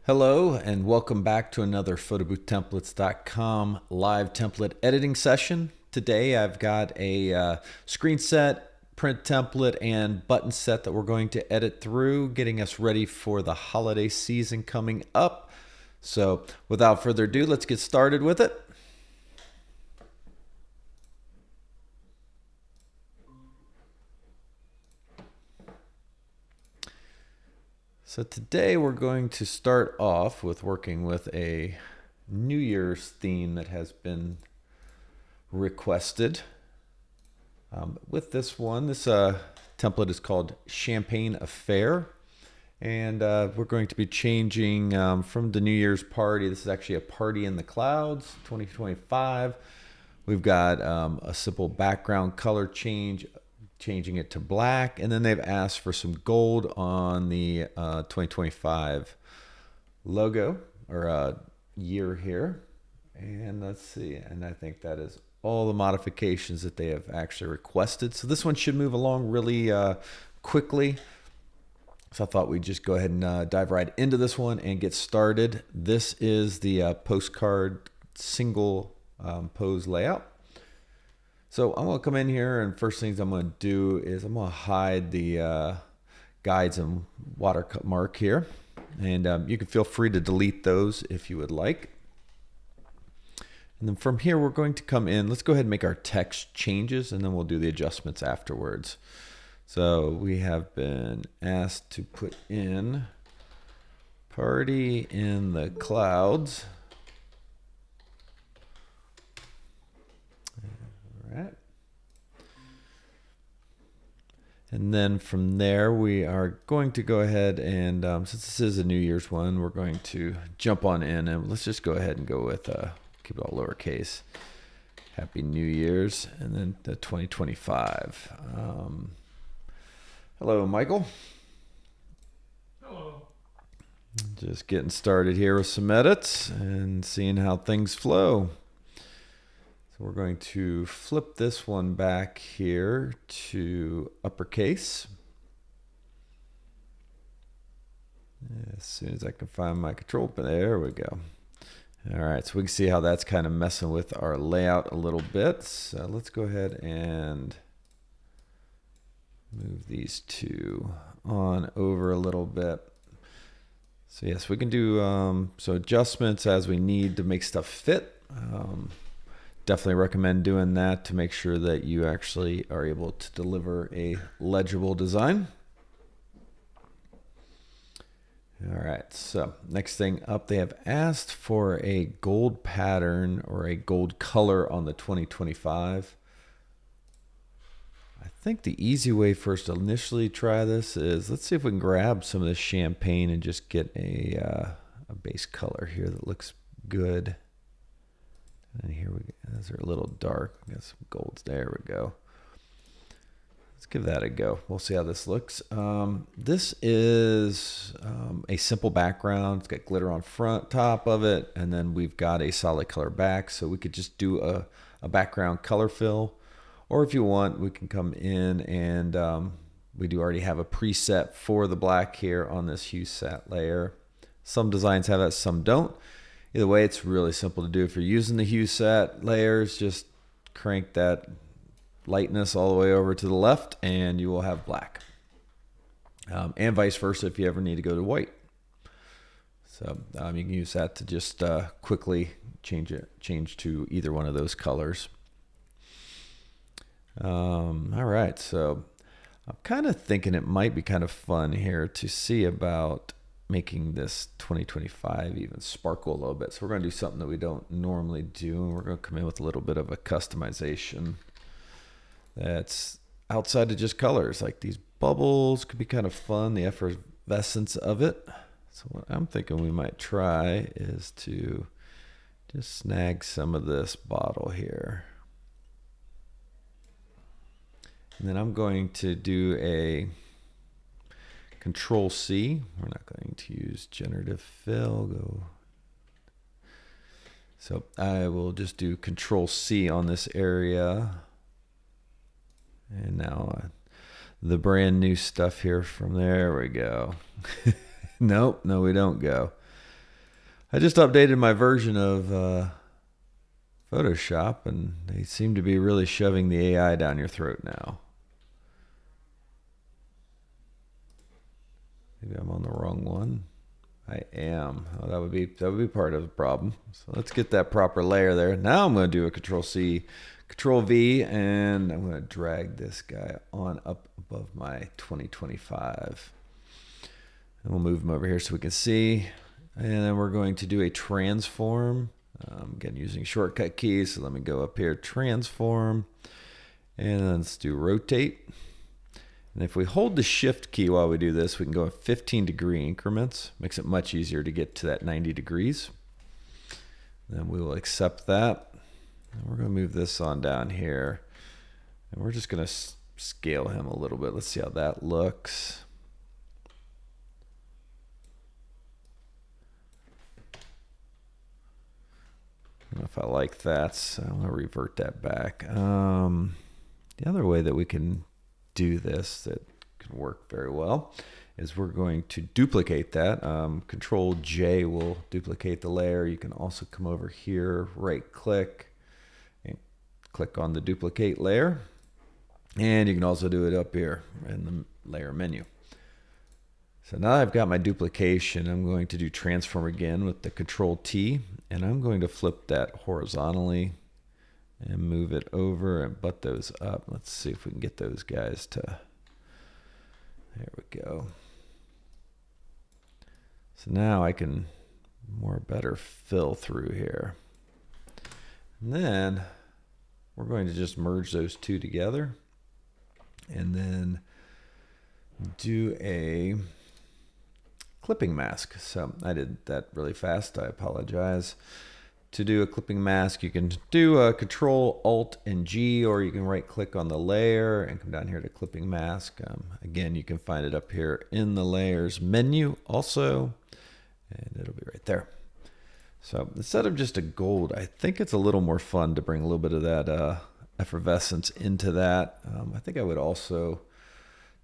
Hello and welcome back to another photoboothtemplates.com live template editing session. Today I've got a screen set, print template, and button set that we're going to edit through, getting us ready for the holiday season coming up. So without further ado, let's get started with it. So today we're going to start off with working with a New Year's theme that has been requested. With this one, this template is called Champagne Affair. And we're going to be changing from the New Year's party. This is actually a party in the clouds, 2025. We've got a simple background color change, changing it to black, and then they've asked for some gold on the 2025 logo or year here. And let's see, and I think that is all the modifications that they have actually requested. So this one should move along really quickly. So I thought we'd just go ahead and dive right into this one and get started. This is the postcard single pose layout. So I'm going to come in here, and first things I'm going to do is I'm going to hide the guides and watermark here. And you can feel free to delete those if you would like. And then from here, we're going to come in. Let's go ahead and make our text changes, and then we'll do the adjustments afterwards. So we have been asked to put in party in the clouds. Right. And then from there, we are going to go ahead and, since this is a New Year's one, we're going to jump on in, and let's just go ahead and go with, keep it all lowercase, Happy New Year's, and then the 2025. Hello, Michael. Hello. Just getting started here with some edits and seeing how things flow. So we're going to flip this one back here to uppercase. As soon as I can find my control, there we go. All right, so we can see how that's kind of messing with our layout a little bit. So let's go ahead and move these two on over a little bit. So yes, we can do so adjustments as we need to make stuff fit. Definitely recommend doing that to make sure that you actually are able to deliver a legible design. All right, so next thing up, they have asked for a gold pattern or a gold color on the 2025. I think the easy way for us to initially try this is, let's see if we can grab some of this champagne and just get a base color here that looks good. And here we go. Those are a little dark. Got some golds. There we go. Let's give that a go. We'll see how this looks. This is a simple background. It's got glitter on front, top of it, and then we've got a solid color back. So we could just do a background color fill. Or if you want, we can come in and we do already have a preset for the black here on this hue set layer. Some designs have that, some don't. Either way, it's really simple to do. If you're using the hue set layers, just crank that lightness all the way over to the left and you will have black. And vice versa if you ever need to go to white. So you can use that to just quickly change to either one of those colors. All right, so I'm kind of thinking it might be kind of fun here to see about making this 2025 even sparkle a little bit. So we're going to do something that we don't normally do, and we're going to come in with a little bit of a customization that's outside of just colors. Like these bubbles could be kind of fun, the effervescence of it. So what I'm thinking we might try is to just snag some of this bottle here. And then I'm going to do a Control C. We're not going to use generative fill. So I will just do Control C on this area. And now the brand new stuff here from there we go. Nope, no we don't go. I just updated my version of Photoshop, and they seem to be really shoving the AI down your throat now. Maybe I'm on the wrong one. I am. Oh, that would be part of the problem. So let's get that proper layer there. Now I'm going to do a Control C, Control V, and I'm going to drag this guy on up above my 2025. And we'll move him over here so we can see. And then we're going to do a transform. Again, using shortcut keys. So let me go up here, transform, and let's do rotate. And if we hold the shift key while we do this, we can go in 15-degree increments. Makes it much easier to get to that 90 degrees. Then we will accept that. And we're going to move this on down here. And we're just going to scale him a little bit. Let's see how that looks. I don't know if I like that, so I'm going to revert that back. The other way that we can do this that can work very well is we're going to duplicate that. Control J will duplicate the layer. You can also come over here, right click, and click on the duplicate layer. And you can also do it up here in the layer menu. So now I've got my duplication. I'm going to do transform again with the Control T, and I'm going to flip that horizontally and move it over and butt those up. Let's see if we can get those guys to, there we go. So now I can more better fill through here. And then we're going to just merge those two together and then do a clipping mask. So I did that really fast. I apologize. To do a clipping mask, you can do a Control Alt and G, or you can right click on the layer and come down here to clipping mask. Again, you can find it up here in the layers menu also, and it'll be right there. So instead of just a gold, I think it's a little more fun to bring a little bit of that effervescence into that. I think I would also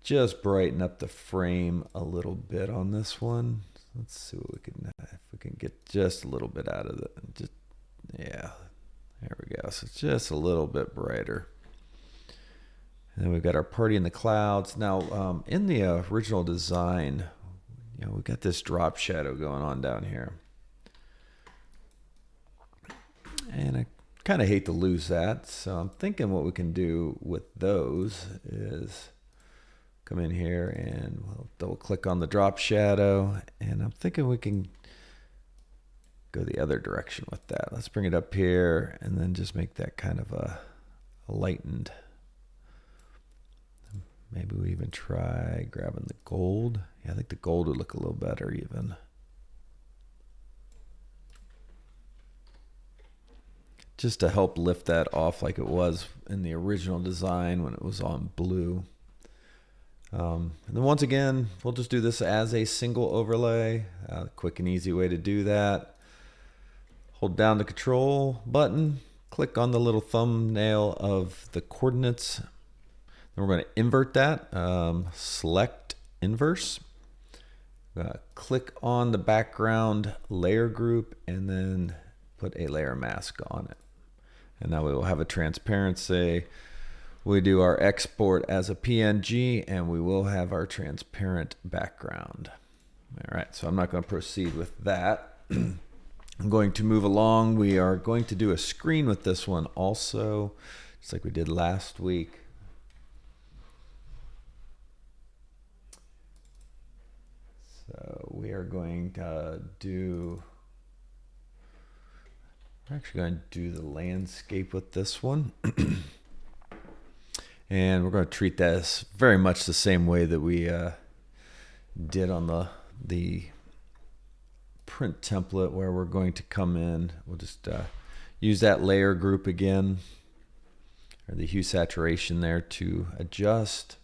just brighten up the frame a little bit on this one. Let's see what we can, if we can get just a little bit out of it. Just, yeah, there we go. So it's just a little bit brighter. And then we've got our party in the clouds. Now, in the original design, you know, we've got this drop shadow going on down here. And I kind of hate to lose that. So I'm thinking what we can do with those is come in here and we'll double click on the drop shadow, and I'm thinking we can go the other direction with that. Let's bring it up here and then just make that kind of a lightened. Maybe we even try grabbing the gold. Yeah, I think the gold would look a little better even. Just to help lift that off like it was in the original design when it was on blue. And then once again, we'll just do this as a single overlay. Quick and easy way to do that. Hold down the Control button, click on the little thumbnail of the coordinates. Then we're going to invert that. Select inverse. Click on the background layer group and then put a layer mask on it. And now we will have a transparency. We do our export as a PNG and we will have our transparent background. All right, so I'm not going to proceed with that. I'm going to move along. We are going to do a screen with this one also, just like we did last week. So we are going to do, we're actually going to do the landscape with this one. And we're going to treat this very much the same way that we did on the print template, where we're going to come in. We'll just use that layer group again, or the hue saturation there to adjust.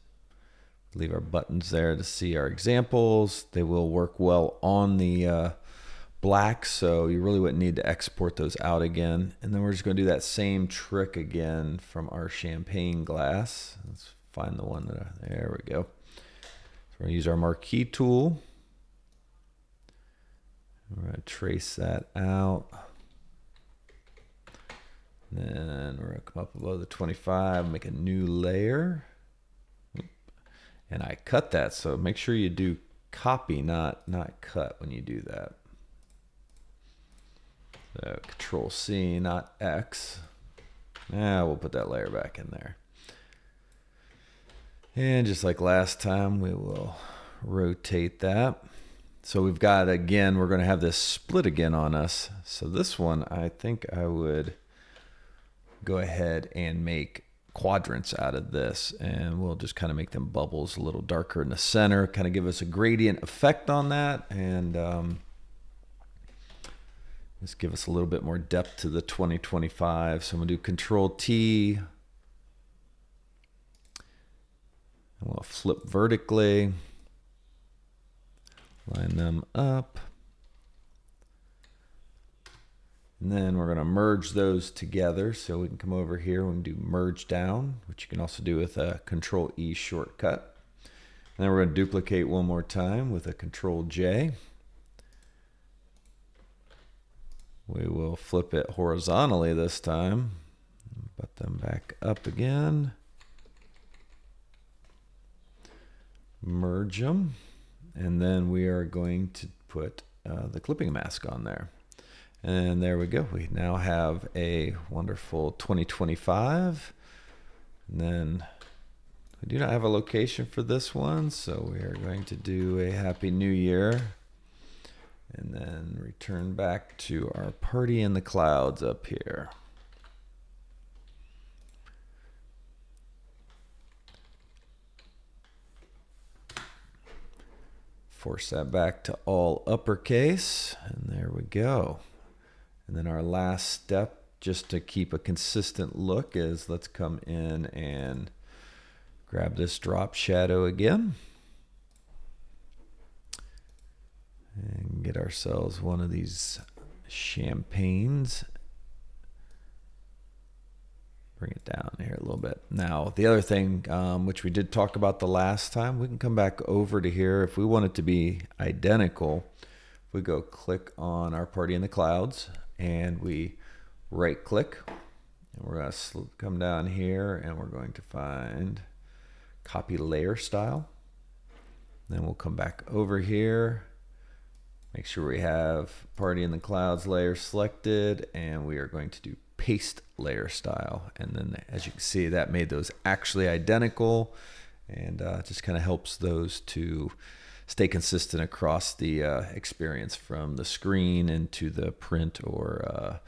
Leave our buttons there to see our examples. They will work well on the black, so you really wouldn't need to export those out again. And then we're just going to do that same trick again from our champagne glass. Let's find the one that there we go. So we're going to use our marquee tool. I'm going to trace that out. Then we're going to come up above the 25, make a new layer. And I cut that, so make sure you do copy, not cut when you do that. So Control C, not X. We'll put that layer back in there. And just like last time, we will rotate that. So we've got, again, we're going to have this split again on us. So this one, I think I would go ahead and make quadrants out of this, and we'll just kind of make them bubbles a little darker in the center, kind of give us a gradient effect on that, and just give us a little bit more depth to the 2025. So I'm going to do Control T. And we'll flip vertically. Line them up. And then we're going to merge those together. So we can come over here and do merge down, which you can also do with a Control E shortcut. And then we're going to duplicate one more time with a Control J. We will flip it horizontally this time. Put them back up again. Merge them. And then we are going to put the clipping mask on there. And there we go. We now have a wonderful 2025. And then we do not have a location for this one, so we are going to do a Happy New Year. And then return back to our party in the clouds up here. Force that back to all uppercase, and there we go. And then our last step, just to keep a consistent look, is let's come in and grab this drop shadow again. And get ourselves one of these champagnes. Bring it down here a little bit. Now, the other thing, which we did talk about the last time, we can come back over to here. If we want it to be identical, we go click on our party in the clouds, and we right click. And we're going to come down here, and we're going to find copy layer style. Then we'll come back over here. Make sure we have Party in the Clouds layer selected, and we are going to do paste layer style. And then as you can see, that made those actually identical, and just kind of helps those to stay consistent across the experience from the screen into the print or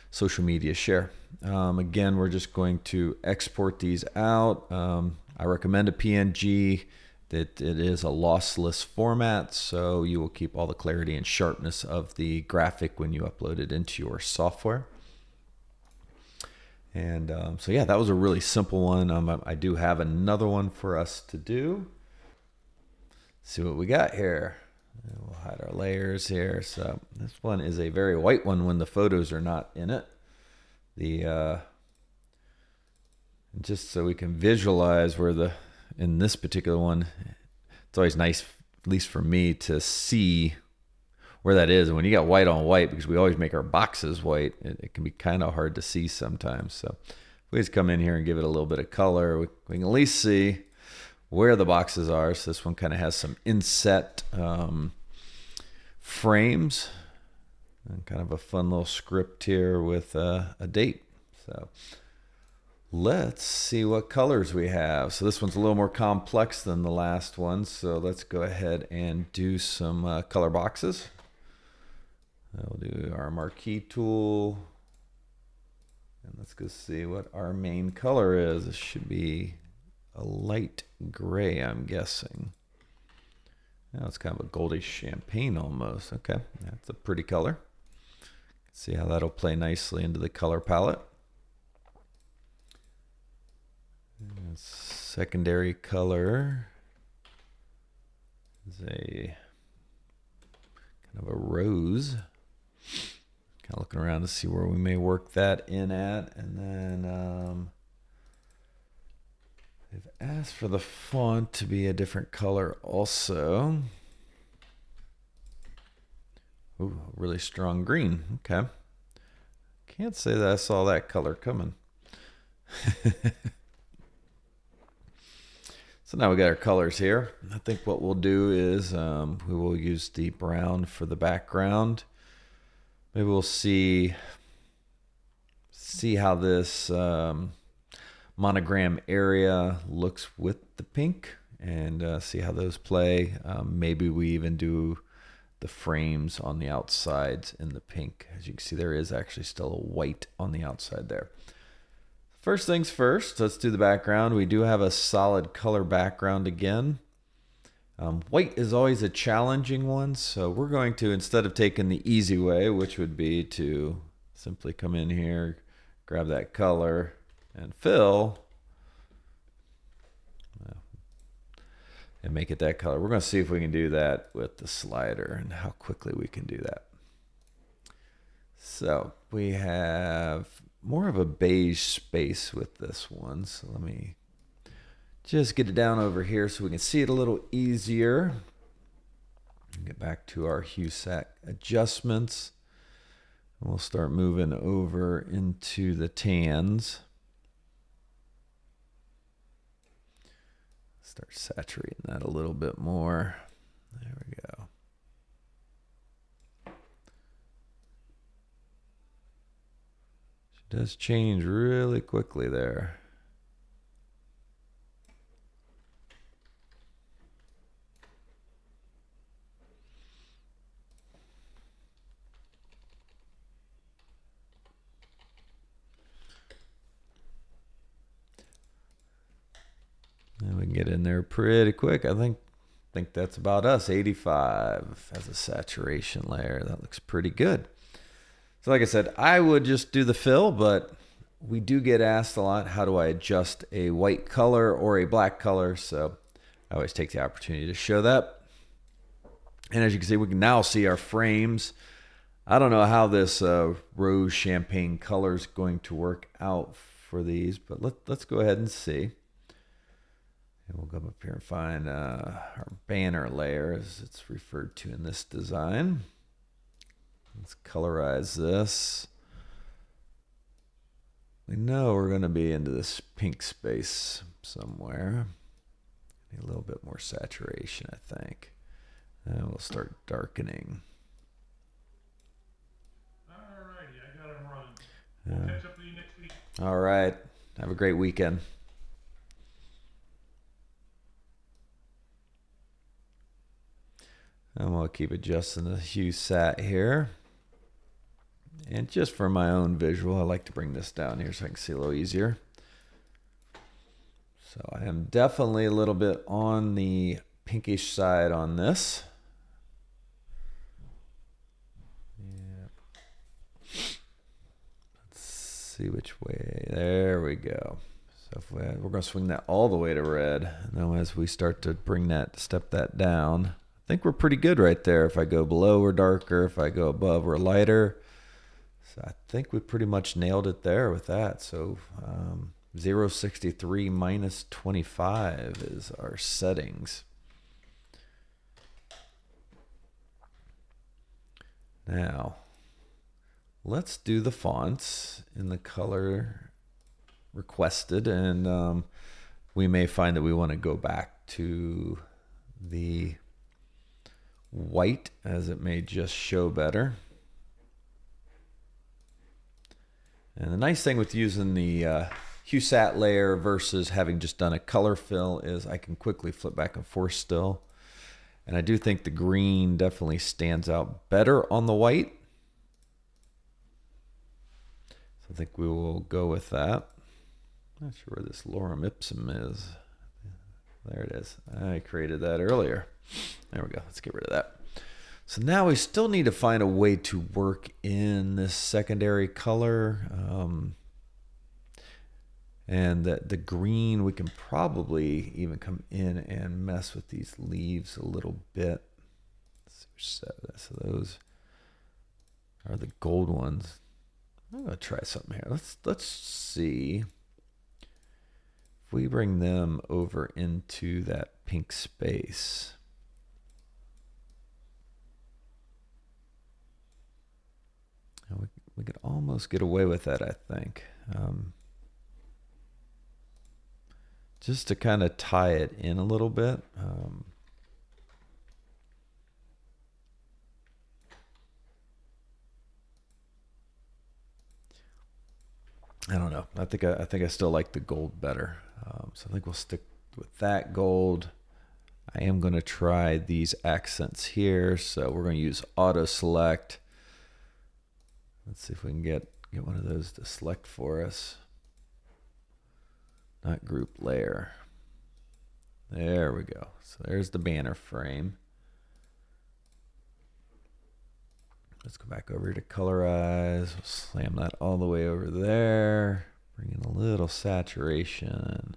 social media share. Again, we're just going to export these out. I recommend a PNG. That it is a lossless format, so you will keep all the clarity and sharpness of the graphic when you upload it into your software. And so yeah, that was a really simple one. I do have another one for us to do. See what we got here. And we'll hide our layers here. So this one is a very white one when the photos are not in it. Just so we can visualize where in this particular one, it's always nice, at least for me, to see where that is. And when you got white on white, because we always make our boxes white, it can be kind of hard to see sometimes. So we just come in here and give it a little bit of color. We can at least see where the boxes are. So this one kind of has some inset frames and kind of a fun little script here with a date. So let's see what colors we have. So this one's a little more complex than the last one. So let's go ahead and do some color boxes. We'll do our marquee tool. And let's go see what our main color is. It should be a light gray, I'm guessing. Now it's kind of a goldish champagne almost. Okay, that's a pretty color. See how that'll play nicely into the color palette. Secondary color is a kind of a rose. Kind of looking around to see where we may work that in at. And then they've asked for the font to be a different color also. Ooh, really strong green. Okay. Can't say that I saw that color coming. So now we got our colors here. I think what we'll do is we will use the brown for the background. Maybe we'll see how this monogram area looks with the pink, and see how those play. Maybe we even do the frames on the outsides in the pink. As you can see, there is actually still a white on the outside there. First things first, let's do the background. We do have a solid color background again. White is always a challenging one, so we're going to, instead of taking the easy way, which would be to simply come in here, grab that color, and fill, and make it that color. We're going to see if we can do that with the slider and how quickly we can do that. So we have more of a beige space with this one. So let me just get it down over here so we can see it a little easier. Get back to our hue set adjustments. We'll start moving over into the tans. Start saturating that a little bit more. There we go. She does change really quickly there. And we can get in there pretty quick. I think that's about us. 85 as a saturation layer. That looks pretty good. So like I said, I would just do the fill, but we do get asked a lot, how do I adjust a white color or a black color? So I always take the opportunity to show that. And as you can see, we can now see our frames. I don't know how this rose champagne color is going to work out for these, but let's go ahead and see. And we'll come up here and find our banner layer, as it's referred to in this design. Let's colorize this. We know we're going to be into this pink space somewhere. Need a little bit more saturation, I think. And we'll start darkening. Alrighty, I got him running. We'll catch up with you next week. All right. Have a great weekend. And we'll keep adjusting the hue sat here. And just for my own visual, I like to bring this down here so I can see a little easier. So I am definitely a little bit on the pinkish side on this. Yep. Let's see which way. There we go. So if we're going to swing that all the way to red. And then as we start to bring that, step that down, I think we're pretty good right there. If I go below, we're darker. If I go above, we're lighter. So I think we pretty much nailed it there with that. So 0.63 minus 25 is our settings. Now, let's do the fonts in the color requested, and we may find that we want to go back to the white, as it may just show better. And the nice thing with using the hue sat layer versus having just done a color fill is I can quickly flip back and forth still. And I do think the green definitely stands out better on the white. So I think we will go with that. Not sure where this lorem ipsum is. There it is. I created that earlier. There we go. Let's get rid of that. So now we still need to find a way to work in this secondary color. And the green, we can probably even come in and mess with these leaves a little bit. So those are the gold ones. I'm going to try something here. Let's see if we bring them over into that pink space. We could almost get away with that, I think. Just to kind of tie it in a little bit. I don't know. I think I still like the gold better. So I think we'll stick with that gold. I am going to try these accents here. So we're going to use auto select. Let's see if we can get one of those to select for us. Not group layer. There we go. So there's the banner frame. Let's go back over to colorize. We'll slam that all the way over there. Bring in a little saturation.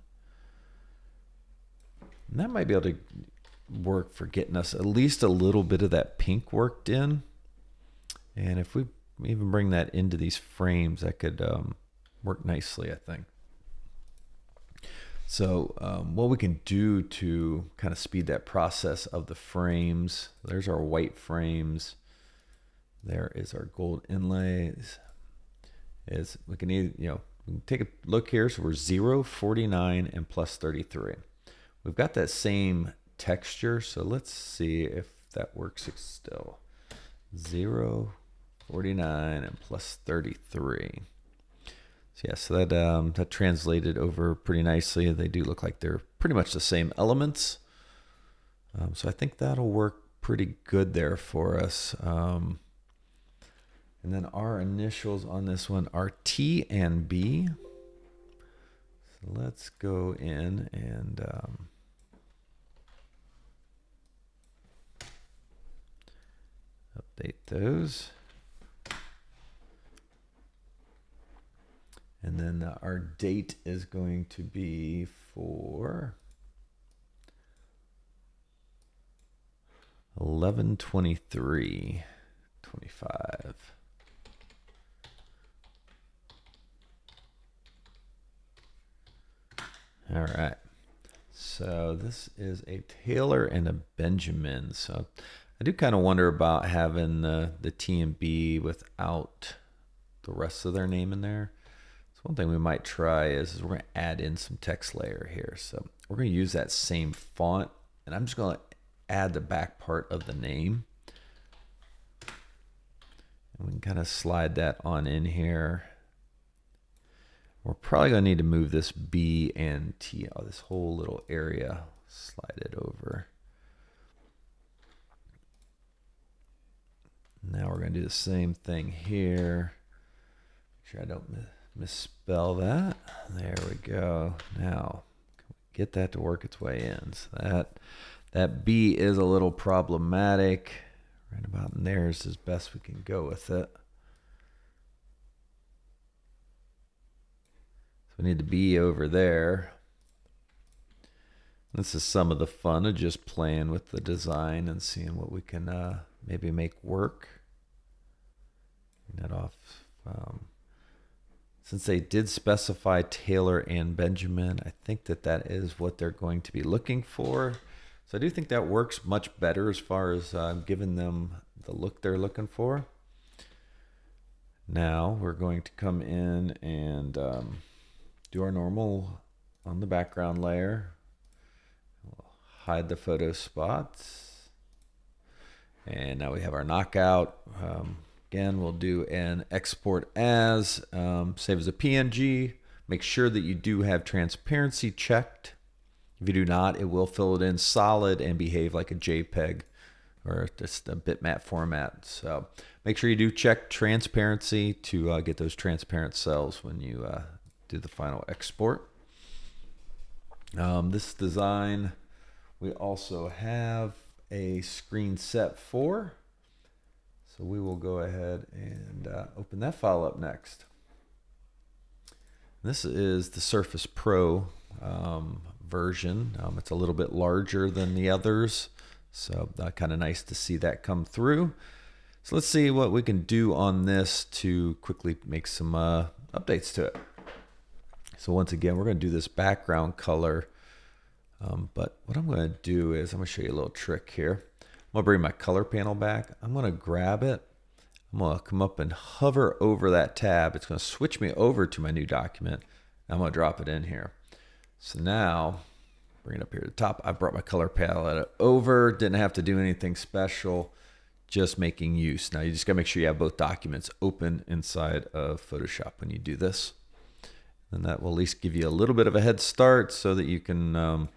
And that might be able to work for getting us at least a little bit of that pink worked in. And if we even bring that into these frames, that could work nicely, I think. So what we can do to kind of speed that process of the frames, there's our white frames. There is our gold inlays. Is we can either, we can take a look here. So we're 0, 49, and plus 33. We've got that same texture. So let's see if that works still. 0, 49, and plus 33. So yeah, so that translated over pretty nicely. They do look like they're pretty much the same elements. So I think that'll work pretty good there for us. And then our initials on this one are T and B. So let's go in and update those. And then our date is going to be for 11/23/25. All right. So this is a Taylor and a Benjamin. So I do kind of wonder about having the T and B without the rest of their name in there. So one thing we might try is we're going to add in some text layer here. So we're going to use that same font, and I'm just going to add the back part of the name. And we can kind of slide that on in here. We're probably going to need to move this B and T, this whole little area, slide it over. Now we're going to do the same thing here. Make sure I don't misspell that. There we go. Now, get that to work its way in. So that B is a little problematic. Right about in there is as best we can go with it. We need to be over there. This is some of the fun of just playing with the design and seeing what we can maybe make work. Bring that off. Since they did specify Taylor and Benjamin, I think that is what they're going to be looking for. So I do think that works much better as far as giving them the look they're looking for. Now we're going to come in and do our normal on the background layer. We'll hide the photo spots. And now we have our knockout. Again, we'll do an export as, save as a PNG. Make sure that you do have transparency checked. If you do not, it will fill it in solid and behave like a JPEG or just a bitmap format. So make sure you do check transparency to get those transparent cells when you do the final export. This design, we also have a screen set for. So we will go ahead and open that file up next. This is the Surface Pro version. It's a little bit larger than the others. So kind of nice to see that come through. So let's see what we can do on this to quickly make some updates to it. So once again, we're going to do this background color. But what I'm going to do is I'm going to show you a little trick here. I'm going to bring my color panel back. I'm going to grab it. I'm going to come up and hover over that tab. It's going to switch me over to my new document. I'm going to drop it in here. So now, bring it up here to the top. I brought my color palette over. Didn't have to do anything special. Just making use. Now you just got to make sure you have both documents open inside of Photoshop when you do this. And that will at least give you a little bit of a head start so that you can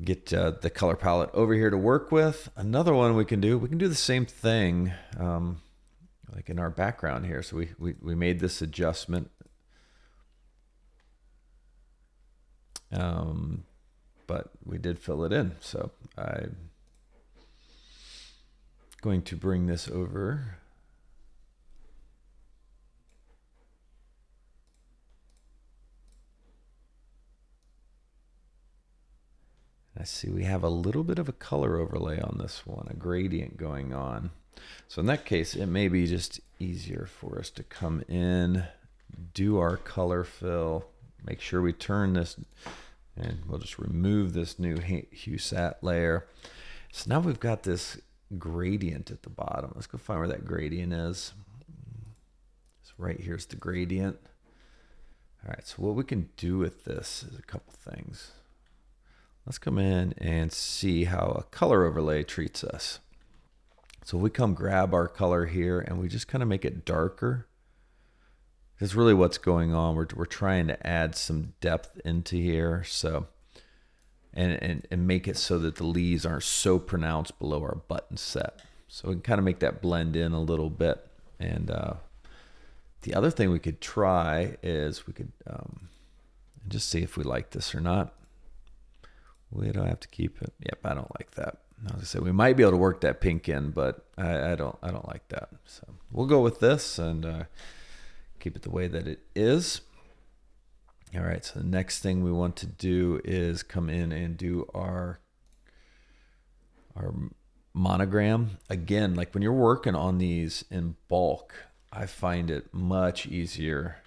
get the color palette over here to work with. Another one we can do the same thing like in our background here. So we made this adjustment. But we did fill it in. So I'm going to bring this over. I see we have a little bit of a color overlay on this one, a gradient going on. So in that case, it may be just easier for us to come in, do our color fill, make sure we turn this, and we'll just remove this new hue sat layer. So now we've got this gradient at the bottom. Let's go find where that gradient is. So right here's the gradient. All right, so what we can do with this is a couple things. Let's come in and see how a color overlay treats us. So we come grab our color here and we just kind of make it darker. That's really what's going on. We're trying to add some depth into here. So and make it so that the leaves aren't so pronounced below our button set. So we can kind of make that blend in a little bit. And the other thing we could try is we could just see if we like this or not. We don't have to keep it. Yep, I don't like that. As I said, we might be able to work that pink in, but I don't like that. So we'll go with this and keep it the way that it is. All right, so the next thing we want to do is come in and do our monogram. Again, like when you're working on these in bulk, I find it much easier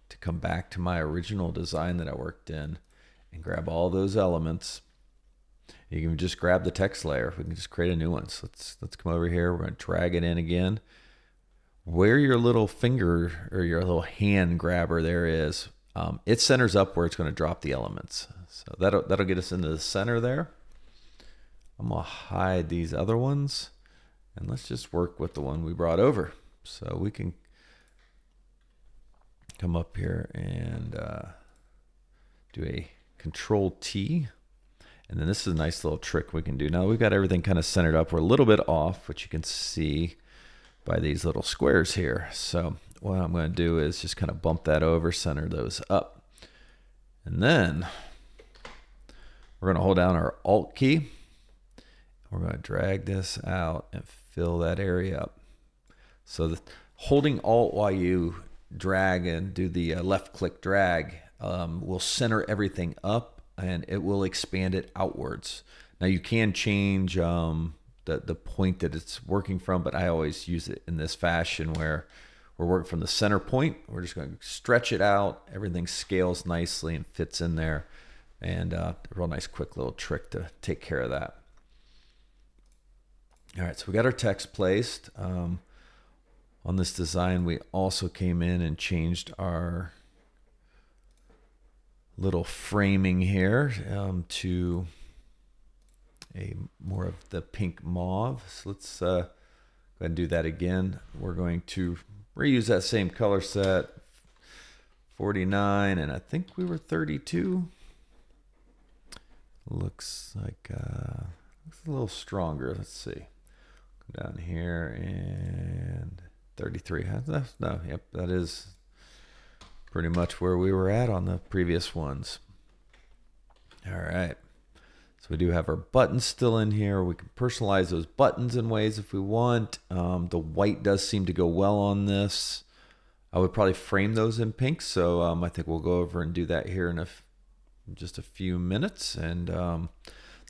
to come back to my original design that I worked in and grab all those elements. You can just grab the text layer. We can just create a new one. So let's come over here. We're going to drag it in again. Where your little finger or your little hand grabber there is, it centers up where it's going to drop the elements. So that'll get us into the center there. I'm going to hide these other ones. And let's just work with the one we brought over. So we can come up here and do a Control T. And then this is a nice little trick we can do. Now we've got everything kind of centered up. We're a little bit off, which you can see by these little squares here. So what I'm going to do is just kind of bump that over, center those up. And then we're going to hold down our Alt key. We're going to drag this out and fill that area up. So holding Alt while you drag and do the left click drag will center everything up and it will expand it outwards. Now you can change the point that it's working from, but I always use it in this fashion where we're working from the center point. We're just going to stretch it out. Everything scales nicely and fits in there. And a real nice quick little trick to take care of that. All right, so we got our text placed. On this design, we also came in and changed our little framing here to a more of the pink mauve. So let's go ahead and do that again. We're going to reuse that same color set, 49, and I think we were 32. Looks like looks a little stronger. Let's see. Go down here and 33. No, yep, that is pretty much where we were at on the previous ones. All right. So we do have our buttons still in here. We can personalize those buttons in ways if we want. The white does seem to go well on this. I would probably frame those in pink. So I think we'll go over and do that here in just a few minutes. And the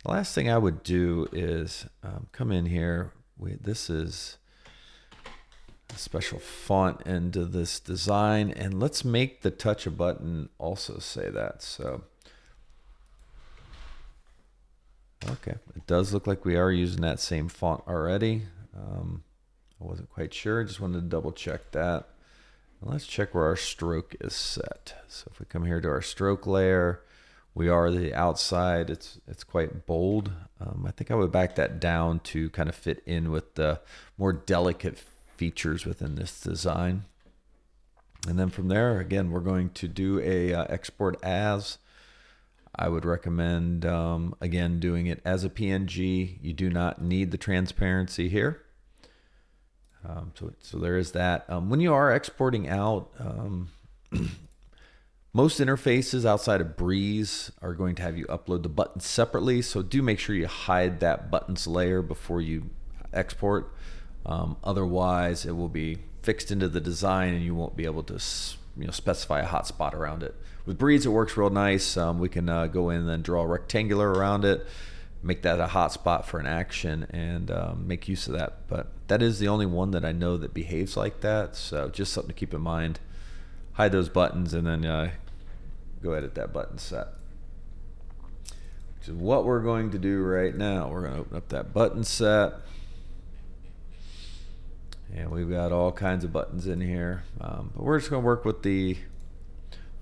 last thing I would do is come in here. This is a special font into this design, and let's make the touch a button also say that. So okay, it does look like we are using that same font already. I wasn't quite sure. Just wanted to double check that. And let's check where our stroke is set. So if we come here to our stroke layer, we are the outside. It's quite bold. I think I would back that down to kind of fit in with the more delicate features within this design. And then from there, again, we're going to do a export as. I would recommend, again, doing it as a PNG. You do not need the transparency here. So there is that. When you are exporting out, most interfaces outside of Breeze are going to have you upload the buttons separately. So do make sure you hide that buttons layer before you export. Otherwise, it will be fixed into the design and you won't be able to specify a hotspot around it. With Breeze, it works real nice. We can go in and then draw a rectangular around it, make that a hotspot for an action, and make use of that. But that is the only one that I know that behaves like that. So just something to keep in mind. Hide those buttons and then go edit that button set. Which is what we're going to do right now. We're going to open up that button set. And we've got all kinds of buttons in here. But we're just going to work with the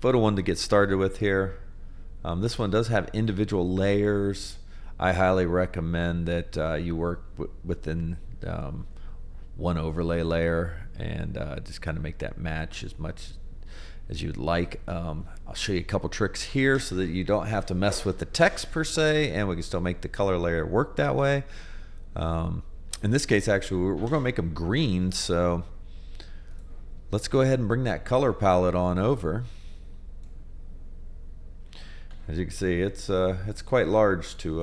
photo one to get started with here. This one does have individual layers. I highly recommend that you work within one overlay layer and just kind of make that match as much as you'd like. I'll show you a couple tricks here so that you don't have to mess with the text per se, and we can still make the color layer work that way. In this case, actually, we're going to make them green, so let's go ahead and bring that color palette on over. As you can see, it's quite large to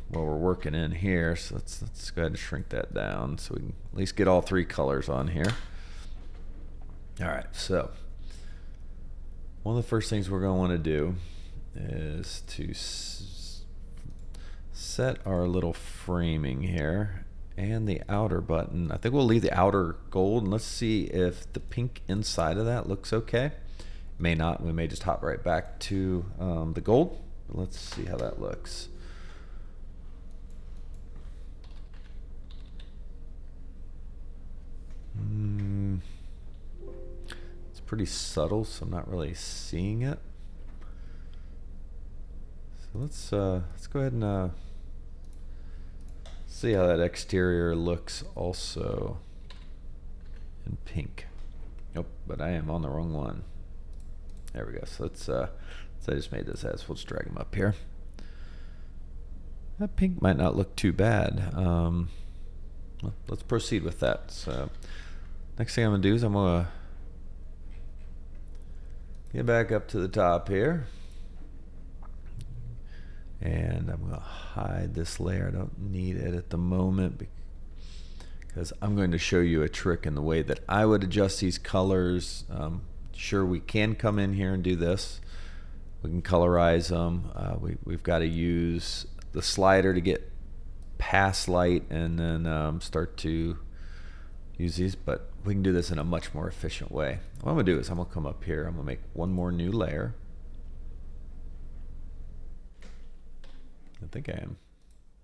what we're working in here, so let's go ahead and shrink that down so we can at least get all three colors on here. All right, so one of the first things we're going to want to do is to set our little framing here and the outer button. I think we'll leave the outer gold, and let's see if the pink inside of that looks okay. May not. We may just hop right back to the gold. But let's see how that looks. It's pretty subtle, so I'm not really seeing it. So let's go ahead and see how that exterior looks also in pink. Nope, but I am on the wrong one. There we go. So so I just made this as, we'll just drag them up here. That pink might not look too bad. Well, let's proceed with that. So next thing I'm gonna do is I'm gonna get back up to the top here. And I'm going to hide this layer. I don't need it at the moment because I'm going to show you a trick in the way that I would adjust these colors. Sure, we can come in here and do this. We can colorize them. We've got to use the slider to get past light and then start to use these, but we can do this in a much more efficient way. What I'm going to do is I'm going to come up here. I'm going to make one more new layer. I think I am.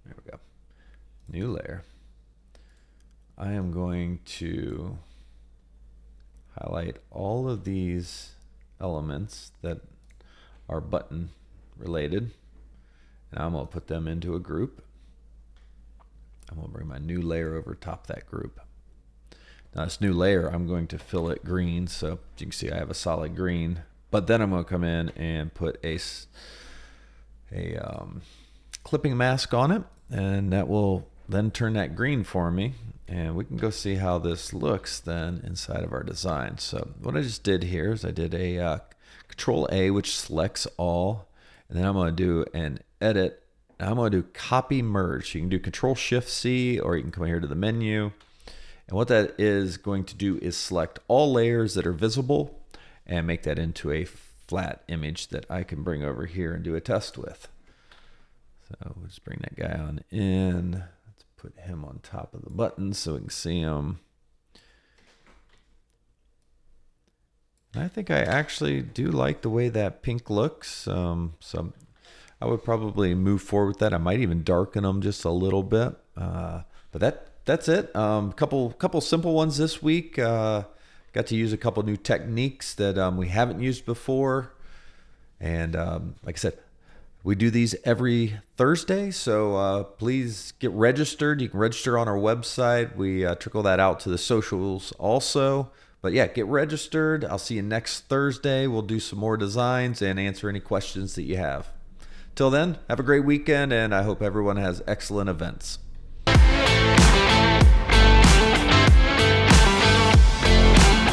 There we go. New layer. I am going to highlight all of these elements that are button related, and I'm going to put them into a group. I'm going to bring my new layer over top that group. Now this new layer, I'm going to fill it green, so you can see I have a solid green, but then I'm going to come in and put a clipping mask on it, and that will then turn that green for me, and we can go see how this looks then inside of our design. So what I just did here is I did a Control A, which selects all, and then I'm going to do an edit. Now I'm going to do copy merge. You can do Control Shift C, or you can come here to the menu, and what that is going to do is select all layers that are visible and make that into a flat image that I can bring over here and do a test with. So we'll just bring that guy on in. Let's put him on top of the button so we can see him. And I think I actually do like the way that pink looks. So I would probably move forward with that. I might even darken them just a little bit. But that's it. Couple simple ones this week. Got to use a couple new techniques that we haven't used before. And like I said, we do these every Thursday, so please get registered. You can register on our website. We trickle that out to the socials also. But yeah, get registered. I'll see you next Thursday. We'll do some more designs and answer any questions that you have. Till then, have a great weekend, and I hope everyone has excellent events.